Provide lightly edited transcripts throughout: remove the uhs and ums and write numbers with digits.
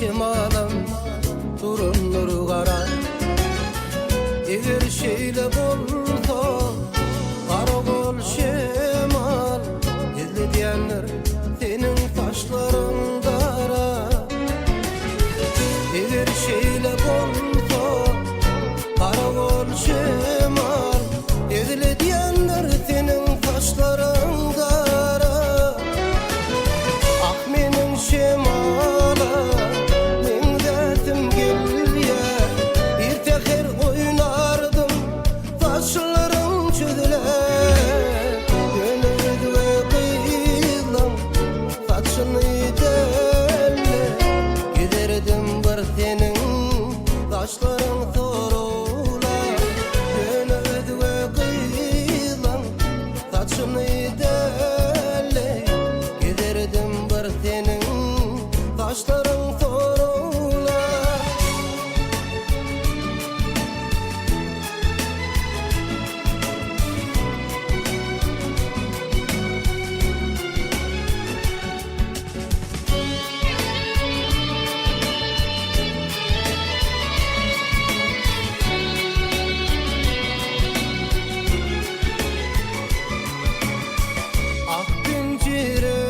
şemalım durunur kara. Eğer şeyle bolsa karakol şemal, izle diyenler senin taşların dara. Eğer şeyle bolsa karakol şemal, izle diyenler senin taşların dara. Ah menin şemala min derdim gelye, bir teher oynardım taşların çözüle. Gönül ve kıyılan saçını delle, giderdim bir senin taşların sorula. Gönül ve kıyılan saçını delle, giderdim bir senin taşların sorula. Ah pencereden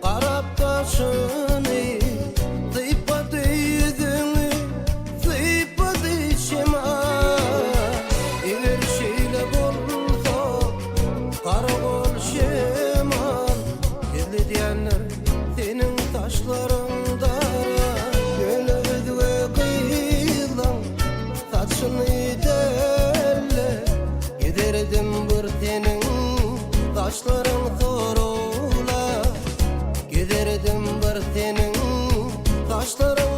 qarap taşını, sıypadı yüzünü, sıypadı şemal. Eğer şeyle bolsa karakol şemal, izle diyenler senin taşların dara. Gönül ve kıyılan saçını delle, giderdim bir senin taşların sorula. Giderdim bir senin taşların